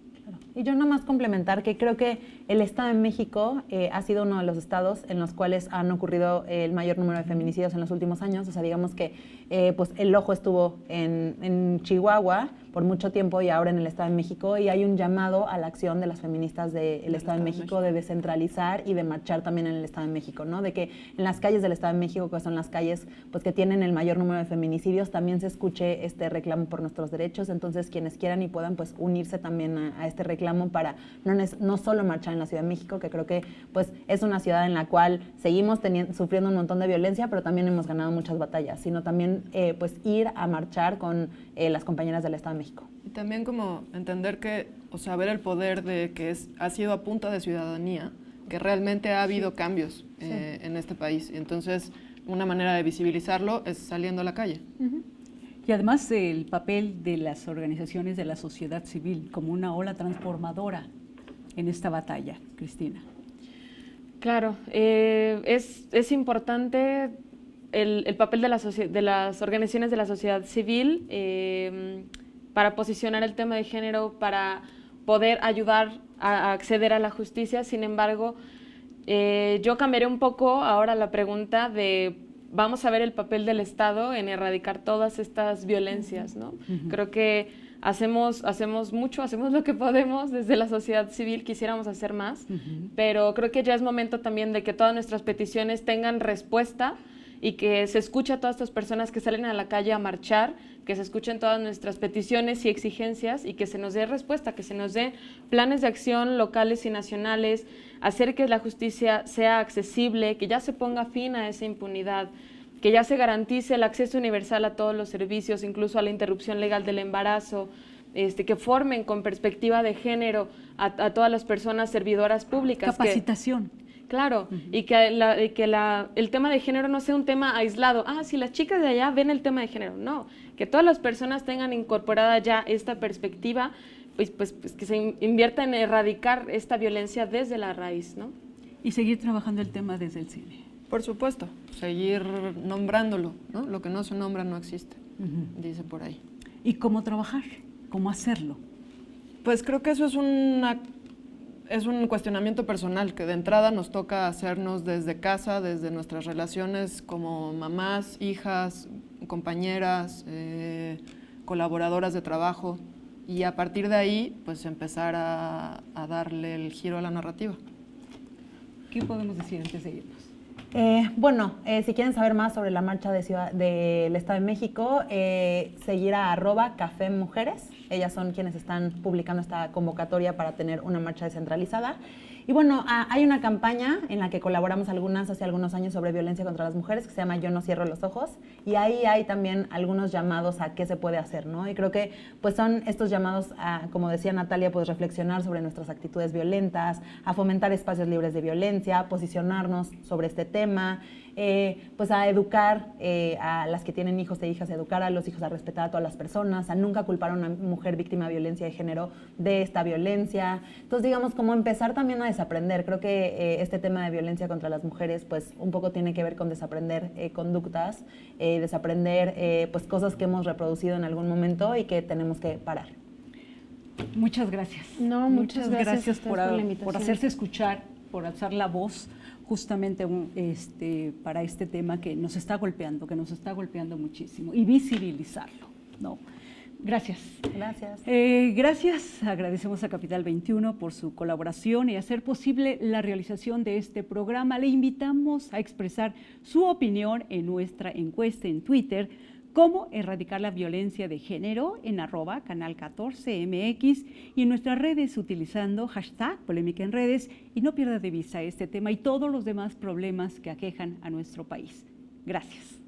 Y yo nomás complementar que creo que el Estado de México ha sido uno de los estados en los cuales han ocurrido el mayor número de feminicidios en los últimos años. O sea, digamos que pues el ojo estuvo en Chihuahua, por mucho tiempo y ahora en el Estado de México, y hay un llamado a la acción de las feministas del Estado de México de descentralizar y de marchar también en el Estado de México, ¿no? De que en las calles del Estado de México, que son las calles pues que tienen el mayor número de feminicidios, también se escuche este reclamo por nuestros derechos. Entonces, quienes quieran y puedan pues unirse también a este reclamo para no solo marchar en la Ciudad de México, que creo que pues es una ciudad en la cual seguimos sufriendo un montón de violencia, pero también hemos ganado muchas batallas, sino también pues ir a marchar con las compañeras del Estado de México. Y también como entender que, o sea, ver el poder de que ha sido a punta de ciudadanía, que realmente ha habido cambios en este país. Entonces, una manera de visibilizarlo es saliendo a la calle. Y además el papel de las organizaciones de la sociedad civil como una ola transformadora en esta batalla, Cristina. Claro, es importante el papel de las organizaciones de la sociedad civil para posicionar el tema de género, para poder ayudar a acceder a la justicia. Sin embargo, yo cambiaré un poco ahora la pregunta de vamos a ver el papel del Estado en erradicar todas estas violencias, ¿no? Creo que hacemos mucho, hacemos lo que podemos desde la sociedad civil, quisiéramos hacer más, pero creo que ya es momento también de que todas nuestras peticiones tengan respuesta y que se escuche a todas estas personas que salen a la calle a marchar, que se escuchen todas nuestras peticiones y exigencias y que se nos dé respuesta, que se nos dé planes de acción locales y nacionales, hacer que la justicia sea accesible, que ya se ponga fin a esa impunidad, que ya se garantice el acceso universal a todos los servicios, incluso a la interrupción legal del embarazo, que formen con perspectiva de género a todas las personas servidoras públicas. Capacitación. Claro, y que el tema de género no sea un tema aislado. Si las chicas de allá ven el tema de género. No, que todas las personas tengan incorporada ya esta perspectiva, pues que se invierta en erradicar esta violencia desde la raíz, ¿no? Y seguir trabajando el tema desde el cine. Por supuesto, seguir nombrándolo, ¿no? Lo que no se nombra no existe, dice por ahí. ¿Y cómo trabajar? ¿Cómo hacerlo? Pues creo que eso es un cuestionamiento personal que de entrada nos toca hacernos desde casa, desde nuestras relaciones como mamás, hijas, compañeras, colaboradoras de trabajo, y a partir de ahí pues empezar a darle el giro a la narrativa. ¿Qué podemos decir antes de irnos? Si quieren saber más sobre la marcha del Estado de México, seguir a @Café Mujeres. Ellas son quienes están publicando esta convocatoria para tener una marcha descentralizada. Y bueno, hay una campaña en la que colaboramos hace algunos años sobre violencia contra las mujeres que se llama Yo no cierro los ojos, y ahí hay también algunos llamados a qué se puede hacer, ¿no? Y creo que pues son estos llamados a, como decía Natalia, pues reflexionar sobre nuestras actitudes violentas, a fomentar espacios libres de violencia, a posicionarnos sobre este tema, pues a educar a las que tienen hijos e hijas, a educar a los hijos a respetar a todas las personas, a nunca culpar a una mujer víctima de violencia de género de esta violencia. Entonces, digamos, como empezar también a desaprender. Creo que este tema de violencia contra las mujeres, pues un poco tiene que ver con desaprender conductas, desaprender pues cosas que hemos reproducido en algún momento y que tenemos que parar. Muchas gracias. No, muchas gracias por la invitación. por hacerse escuchar, por alzar la voz justamente para este tema que nos está golpeando muchísimo, y visibilizarlo, ¿no? Gracias. Gracias. Gracias. Agradecemos a Capital 21 por su colaboración y hacer posible la realización de este programa. Le invitamos a expresar su opinión en nuestra encuesta en Twitter, cómo erradicar la violencia de género, en @canal14mx, y en nuestras redes utilizando #polémica en redes, y no pierda de vista este tema y todos los demás problemas que aquejan a nuestro país. Gracias.